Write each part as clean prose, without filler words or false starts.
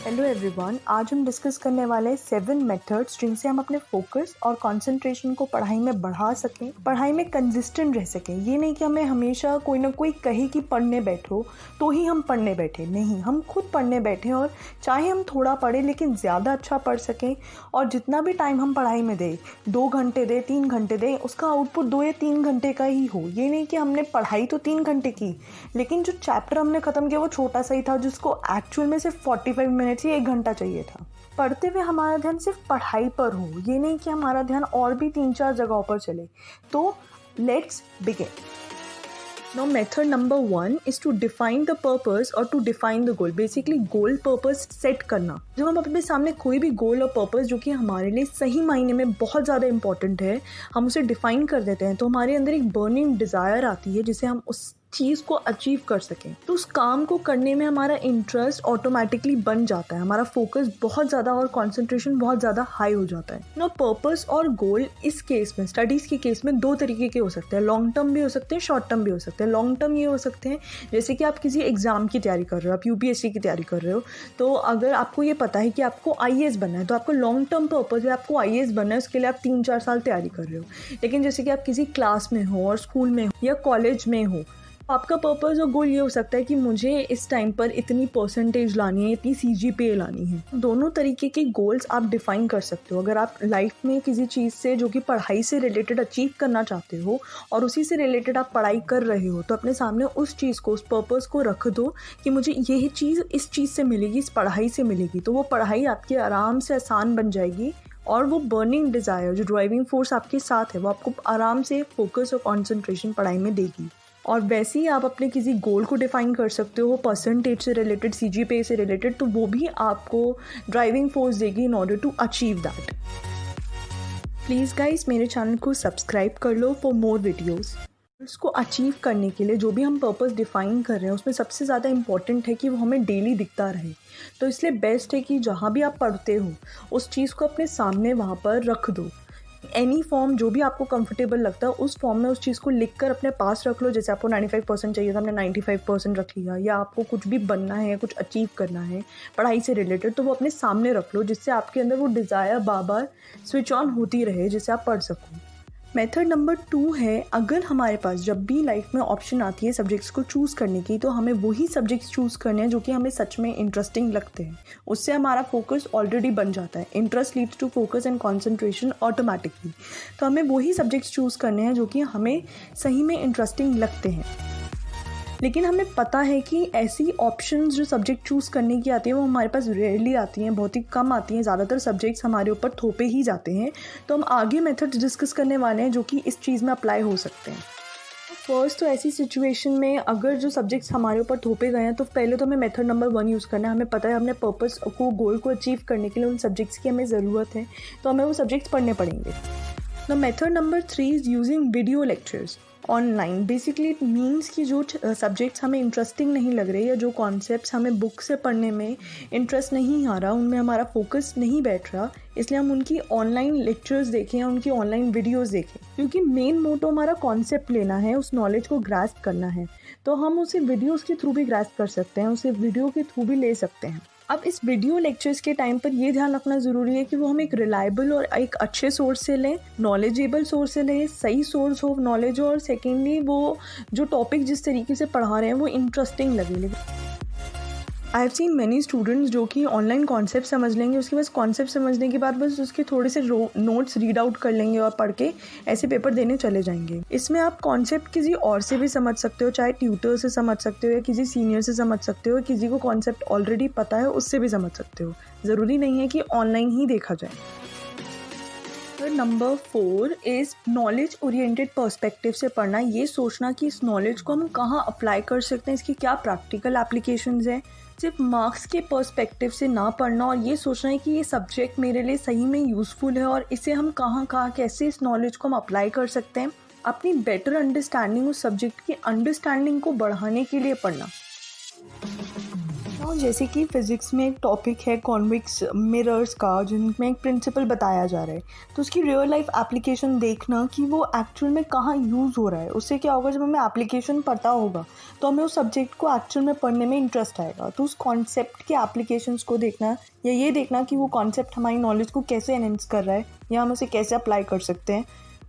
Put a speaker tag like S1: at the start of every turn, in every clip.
S1: Hello everyone, आज हम discuss करने वाले हैं 7 मेथड्स जिनसे हम अपने फोकस और कंसंट्रेशन को पढ़ाई में बढ़ा सकें, पढ़ाई में कंसिस्टेंट रह सकें। ये नहीं कि हमें हमेशा कोई ना कोई कहे कि पढ़ने बैठो तो ही हम पढ़ने बैठे, नहीं, हम खुद पढ़ने बैठे और चाहे हम थोड़ा पढ़ें लेकिन ज़्यादा अच्छा पढ़ सकें। और जितना भी टाइम हम पढ़ाई में दें, 2 घंटे दें, 3 घंटे दें, उसका आउटपुट 2 या 3 घंटे का ही हो। ये नहीं कि हमने पढ़ाई तो 3 घंटे की लेकिन जो चैप्टर हमने ख़त्म किया वो छोटा सा ही था, जिसको एक्चुअल में सिर्फ 45 मिनट्स या 1 घंटा चाहिए था। पढ़ते हुए हमारा ध्यान सिर्फ पढ़ाई पर हो, ये नहीं कि हमारा ध्यान और भी 3-4 जगहों पर चले। तो let's begin. Now method number 1 is to define the purpose or to define the goal. Basically goal purpose set करना। जब हम अपने सामने कोई भी गोल और पर्पस जो कि हमारे लिए सही मायने में बहुत ज़्यादा इंपॉर्टेंट है, हम उसे डिफाइन कर देते हैं तो हमारे अंदर एक बर्निंग डिज़ायर आती है जिसे हम उस चीज़ को अचीव कर सकें। तो उस काम को करने में हमारा इंटरेस्ट ऑटोमेटिकली बन जाता है, हमारा फोकस बहुत ज़्यादा और कंसंट्रेशन बहुत ज़्यादा हाई हो जाता है। नो पर्पस और गोल इस केस में, स्टडीज़ के केस में 2 तरीके के हो सकते हैं। लॉन्ग टर्म भी हो सकते हैं, शॉर्ट टर्म भी हो सकते हैं। लॉन्ग टर्म ये हो सकते हैं जैसे कि आप किसी एग्ज़ाम की तैयारी कर रहे हो, आप यूपीएससी की तैयारी कर रहे हो, तो अगर आपको ये पता है कि आपको आईएएस बनना है तो आपको लॉन्ग टर्म पर्पस है, आपको आईएएस बनना है, उसके लिए आप 3-4 साल तैयारी कर रहे हो। लेकिन जैसे कि आप किसी क्लास में हो और स्कूल में हो या कॉलेज में हो, आपका पर्पस और गोल ये हो सकता है कि मुझे इस टाइम पर इतनी परसेंटेज लानी है, इतनी सीजीपीए लानी है। दोनों तरीके के गोल्स आप डिफाइन कर सकते हो। अगर आप लाइफ में किसी चीज़ से जो कि पढ़ाई से रिलेटेड अचीव करना चाहते हो और उसी से रिलेटेड आप पढ़ाई कर रहे हो, तो अपने सामने उस चीज़ को, उस पर्पस को रख दो कि मुझे यही चीज़ इस चीज़ से मिलेगी, इस पढ़ाई से मिलेगी। तो वो पढ़ाई आपकी आराम से आसान बन जाएगी और वो बर्निंग डिज़ायर, जो ड्राइविंग फोर्स आपके साथ है, वो आपको आराम से फोकस और कॉन्सेंट्रेशन पढ़ाई में देगी। और वैसे ही आप अपने किसी गोल को डिफाइन कर सकते हो परसेंटेज से रिलेटेड, सीजीपीए से रिलेटेड, तो वो भी आपको ड्राइविंग फोर्स देगी in order to achieve that. Please guys, मेरे चैनल को सब्सक्राइब कर लो फॉर मोर वीडियोज़। उसको अचीव करने के लिए जो भी हम पर्पस डिफाइन कर रहे हैं उसमें सबसे ज़्यादा इम्पॉर्टेंट है कि वो हमें डेली दिखता रहे। तो इसलिए बेस्ट है कि जहाँ भी आप पढ़ते हो उस चीज़ को अपने सामने वहाँ पर रख दो। एनी फॉर्म जो भी आपको कंफर्टेबल लगता है उस फॉर्म में उस चीज़ को लिखकर अपने पास रख लो। जैसे आपको 95% चाहिए था, हमने 95% रख लिया। या आपको कुछ भी बनना है, कुछ अचीव करना है पढ़ाई से रिलेटेड, तो वो अपने सामने रख लो जिससे आपके अंदर वो desire bar bar switch on होती रहे, जिससे आप पढ़ सको। मेथड नंबर 2 है, अगर हमारे पास जब भी लाइफ में ऑप्शन आती है सब्जेक्ट्स को चूज़ करने की, तो हमें वही सब्जेक्ट्स चूज़ करने हैं जो कि हमें सच में इंटरेस्टिंग लगते हैं। उससे हमारा फोकस ऑलरेडी बन जाता है। Interest leads to focus and concentration automatically. तो हमें वही सब्जेक्ट्स चूज़ करने हैं जो कि हमें सही में इंटरेस्टिंग लगते हैं। लेकिन हमें पता है कि ऐसी ऑप्शंस जो सब्जेक्ट चूज़ करने की आती है वो हमारे पास रेयरली आती हैं, बहुत ही कम आती हैं। ज़्यादातर सब्जेक्ट्स हमारे ऊपर थोपे ही जाते हैं। तो हम आगे मेथड्स डिस्कस करने वाले हैं जो कि इस चीज़ में अप्लाई हो सकते हैं। फर्स्ट, तो ऐसी सिचुएशन में अगर जो सब्जेक्ट्स हमारे ऊपर थोपे गए हैं तो पहले तो हमें मेथड नंबर 1 यूज़ करना है। हमें पता है हमने पर्पस को, गोल को अचीव करने के लिए उन सब्जेक्ट्स की हमें ज़रूरत है, तो हमें वो सब्जेक्ट्स पढ़ने पड़ेंगे। The method number 3 is using video lectures online. Basically it means कि जो सब्जेक्ट्स हमें इंटरेस्टिंग नहीं लग रहे या जो कॉन्सेप्ट्स हमें बुक से पढ़ने में इंटरेस्ट नहीं आ रहा, उनमें हमारा फोकस नहीं बैठ रहा, इसलिए हम उनकी ऑनलाइन लेक्चर्स देखें या उनकी ऑनलाइन वीडियोस देखें। क्योंकि मेन मोटो हमारा कॉन्सेप्ट लेना है, उस नॉलेज को ग्रास्प करना है, तो हम उसे वीडियोस के थ्रू भी ग्रास्प कर सकते हैं, उसे वीडियो के थ्रू भी ले सकते हैं। अब इस वीडियो लेक्चर्स के टाइम पर ये ध्यान रखना ज़रूरी है कि वो हम एक रिलायबल और एक अच्छे सोर्स से लें, नॉलेजेबल सोर्स से लें, सही सोर्स ऑफ नॉलेज, और सेकेंडली वो जो टॉपिक जिस तरीके से पढ़ा रहे हैं वो इंटरेस्टिंग लगे। I have seen many students जो कि ऑनलाइन कॉन्सेप्ट समझ लेंगे, उसके बाद कॉन्सेप्ट समझने के बाद बस उसके थोड़े से नोट्स रीड आउट कर लेंगे और पढ़ के ऐसे पेपर देने चले जाएंगे। इसमें आप कॉन्सेप्ट किसी और से भी समझ सकते हो, चाहे ट्यूटर से समझ सकते हो या किसी सीनियर से समझ सकते हो, किसी को कॉन्सेप्ट ऑलरेडी पता है उससे भी समझ सकते हो। ज़रूरी नहीं है कि ऑनलाइन ही देखा जाए। Number 4 is knowledge oriented perspective से पढ़ना। ये सोचना कि इस नॉलेज को हम कहाँ अप्लाई कर सकते हैं, इसकी क्या प्रैक्टिकल एप्लीकेशंस हैं। सिर्फ मार्क्स के पर्सपेक्टिव से ना पढ़ना और ये सोचना है कि ये सब्जेक्ट मेरे लिए सही में यूज़फुल है और इसे हम कहाँ कैसे इस नॉलेज को हम अप्लाई कर सकते हैं। अपनी बेटर अंडरस्टैंडिंग, उस सब्जेक्ट की अंडरस्टैंडिंग को बढ़ाने के लिए पढ़ना। और जैसे कि फिज़िक्स में एक टॉपिक है कॉन्वेक्स मिरर्स का, जिनमें एक प्रिंसिपल बताया जा रहा है, तो उसकी रियल लाइफ एप्लीकेशन देखना कि वो एक्चुअल में कहाँ यूज़ हो रहा है। उससे क्या होगा, जब हमें एप्लीकेशन पता होगा तो हमें उस सब्जेक्ट को एक्चुअल में पढ़ने में इंटरेस्ट आएगा। तो उस कॉन्सेप्ट के एप्लीकेशंस को देखना या ये देखना कि वो कॉन्सेप्ट हमारी नॉलेज को कैसे एनहेंस कर रहा है या हम उसे कैसे अप्लाई कर सकते हैं,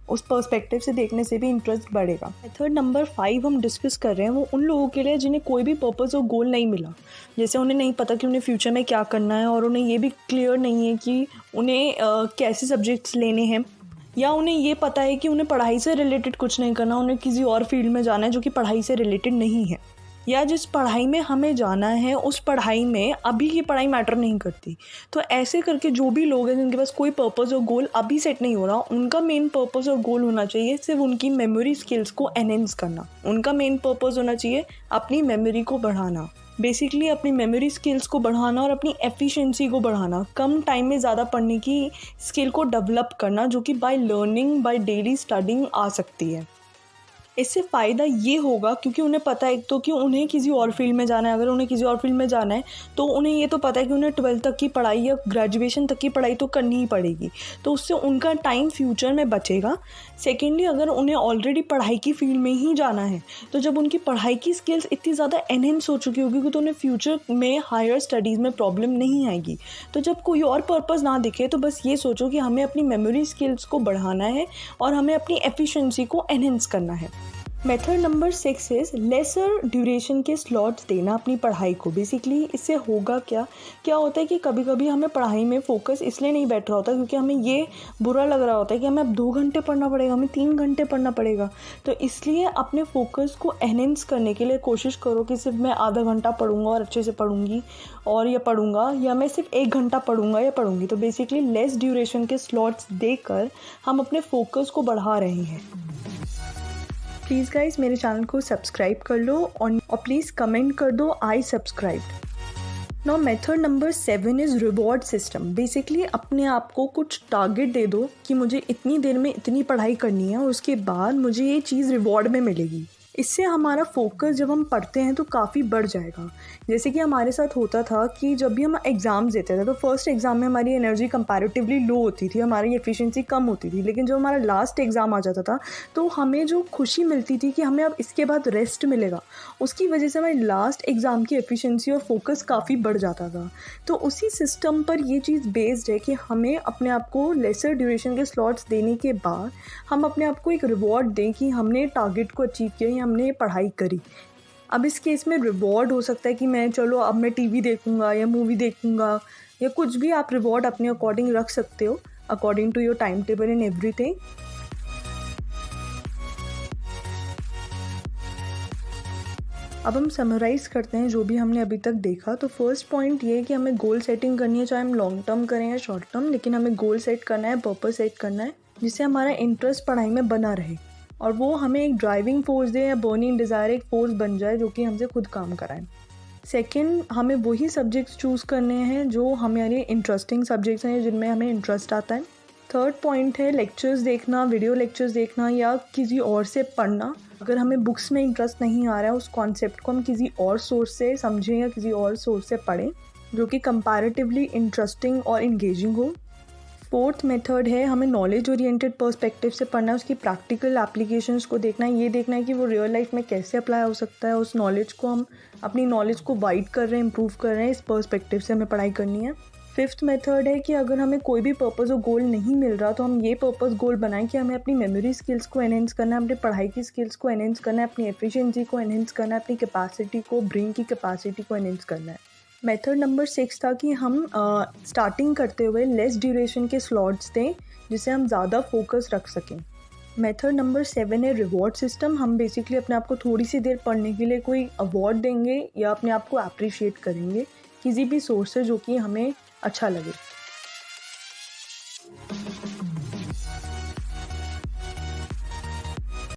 S1: उस पर्सपेक्टिव से देखने से भी इंटरेस्ट बढ़ेगा। मेथड नंबर 5 हम डिस्कस कर रहे हैं वो उन लोगों के लिए जिन्हें कोई भी पर्पस और गोल नहीं मिला। जैसे उन्हें नहीं पता कि उन्हें फ्यूचर में क्या करना है, और उन्हें ये भी क्लियर नहीं है कि उन्हें कैसे सब्जेक्ट्स लेने हैं, या उन्हें ये पता है कि उन्हें पढ़ाई से रिलेटेड कुछ नहीं करना, उन्हें किसी और फील्ड में जाना है जो कि पढ़ाई से रिलेटेड नहीं है, या जिस पढ़ाई में हमें जाना है उस पढ़ाई में अभी की पढ़ाई मैटर नहीं करती। तो ऐसे करके जो भी लोग हैं जिनके पास कोई पर्पस और गोल अभी सेट नहीं हो रहा, उनका मेन पर्पस और गोल होना चाहिए सिर्फ उनकी मेमोरी स्किल्स को एनहेंस करना। उनका मेन पर्पस होना चाहिए अपनी मेमोरी को बढ़ाना, बेसिकली अपनी मेमोरी स्किल्स को बढ़ाना और अपनी एफिशिएंसी को बढ़ाना, कम टाइम में ज़्यादा पढ़ने की स्किल को डेवलप करना, जो कि by learning by daily studying आ सकती है। इससे फ़ायदा ये होगा क्योंकि उन्हें पता है एक तो कि उन्हें किसी और फील्ड में जाना है। अगर उन्हें किसी और फील्ड में जाना है तो उन्हें ये तो पता है कि उन्हें 12th तक की पढ़ाई या ग्रेजुएशन तक की पढ़ाई तो करनी ही पड़ेगी, तो उससे उनका टाइम फ्यूचर में बचेगा। सेकेंडली, अगर उन्हें ऑलरेडी पढ़ाई की फील्ड में ही जाना है तो जब उनकी पढ़ाई की स्किल्स इतनी ज़्यादा एनहेंस हो चुकी होगी तो उन्हें फ्यूचर में हायर स्टडीज़ में प्रॉब्लम नहीं आएगी। तो जब कोई और पर्पज़ ना दिखे तो बस ये सोचो कि हमें अपनी मेमोरी स्किल्स को बढ़ाना है और हमें अपनी एफिशिएंसी को एनहेंस करना है। Method number 6 is laser duration के स्लॉट्स देना अपनी पढ़ाई को। बेसिकली इससे होगा क्या होता है कि कभी कभी हमें पढ़ाई में फोकस इसलिए नहीं बैठ रहा होता क्योंकि हमें ये बुरा लग रहा होता है कि हमें अब 2 घंटे पढ़ना पड़ेगा, हमें 3 घंटे पढ़ना पड़ेगा। तो इसलिए अपने फोकस को एनहेंस करने के लिए कोशिश करो कि सिर्फ मैं आधा घंटा पढ़ूंगा और अच्छे से पढ़ूंगी और या पढ़ूंगा, या मैं सिर्फ 1 घंटा पढ़ूंगा या पढ़ूंगी। तो बेसिकली लेस ड्यूरेशन के स्लॉट्स देकर हम अपने फोकस को बढ़ा रहे हैं। प्लीज़ गाइज मेरे चैनल को सब्सक्राइब कर लो और प्लीज़ कमेंट कर दो I subscribed. Now method number 7 is reward system. Basically अपने आप को कुछ टारगेट दे दो कि मुझे इतनी देर में इतनी पढ़ाई करनी है और उसके बाद मुझे ये चीज़ रिवॉर्ड में मिलेगी। इससे हमारा फोकस जब हम पढ़ते हैं तो काफ़ी बढ़ जाएगा। जैसे कि हमारे साथ होता था कि जब भी हम एग्ज़ाम्स देते थे तो फर्स्ट एग्ज़ाम में हमारी एनर्जी कंपैरेटिवली लो होती थी, हमारी एफिशिएंसी कम होती थी, लेकिन जब हमारा लास्ट एग्ज़ाम आ जाता था तो हमें जो खुशी मिलती थी कि हमें अब इसके बाद रेस्ट मिलेगा, उसकी वजह से हमारी लास्ट एग्ज़ाम की एफिशिएंसी और फोकस काफ़ी बढ़ जाता था। तो उसी सिस्टम पर ये चीज़ बेस्ड है कि हमें अपने आप को लेसर ड्यूरेशन के स्लॉट्स देने के बाद हम अपने आप को एक रिवॉर्ड दें कि हमने टारगेट को अचीव किया, हमने पढ़ाई करी। अब इस केस में रिवॉर्ड हो सकता है कि अब मैं टीवी देखूंगा या मूवी देखूंगा या कुछ भी आप रिवॉर्ड अपने अकॉर्डिंग रख सकते हो, according to your time table and everything. अब हम समराइज़ करते हैं जो भी हमने अभी तक देखा। तो फर्स्ट पॉइंट ये है कि हमें गोल सेटिंग करनी है, चाहे हम लॉन्ग टर्म करें या शॉर्ट टर्म, लेकिन हमें गोल सेट करना है, पर्पस सेट करना है जिससे हमारा इंटरेस्ट पढ़ाई में बना रहे और वो हमें एक ड्राइविंग फोर्स दे या बर्निंग डिज़ायर एक फोर्स बन जाए जो कि हमसे खुद काम कराए। सेकंड, हमें वही सब्जेक्ट्स चूज़ करने हैं जो हमारे इंटरेस्टिंग सब्जेक्ट्स हैं, जिनमें हमें इंटरेस्ट आता है। थर्ड पॉइंट है लेक्चर्स देखना, वीडियो लेक्चर्स देखना या किसी और से पढ़ना। अगर हमें बुक्स में इंटरेस्ट नहीं आ रहा है, उस कॉन्सेप्ट को हम किसी और सोर्स से समझें या किसी और सोर्स से पढ़ें जो कि कंपैरेटिवली इंटरेस्टिंग और इंगेजिंग हो। फोर्थ मेथड है हमें नॉलेज ओरिएंटेड पर्सपेक्टिव से पढ़ना है, उसकी प्रैक्टिकल एप्लीकेशंस को देखना है, ये देखना है कि वो रियल लाइफ में कैसे अप्लाई हो सकता है। उस नॉलेज को हम अपनी नॉलेज को वाइड कर रहे हैं, इम्प्रूव कर रहे हैं, इस पर्सपेक्टिव से हमें पढ़ाई करनी है। फिफ्थ मेथड है कि अगर हमें कोई भी पर्पस और गोल नहीं मिल रहा तो हम ये पर्पस गोल बनाएं कि हमें अपनी मेमोरी स्किल्स को एनहेंस करना है, अपनी पढ़ाई की स्किल्स को एनहेंस करना है, अपनी एफिशिएंसी को एनहेंस करना है, अपनी कैपेसिटी को, ब्रेन की कैपेसिटी को एनहेंस करना है। मेथड नंबर 6 था कि हम स्टार्टिंग करते हुए लेस ड्यूरेशन के स्लॉट्स दें जिससे हम ज़्यादा फोकस रख सकें। मेथड नंबर 7 है रिवॉर्ड सिस्टम। हम बेसिकली अपने आप को थोड़ी सी देर पढ़ने के लिए कोई अवार्ड देंगे या अपने आप को अप्रिशिएट करेंगे किसी भी सोर्स से जो कि हमें अच्छा लगे।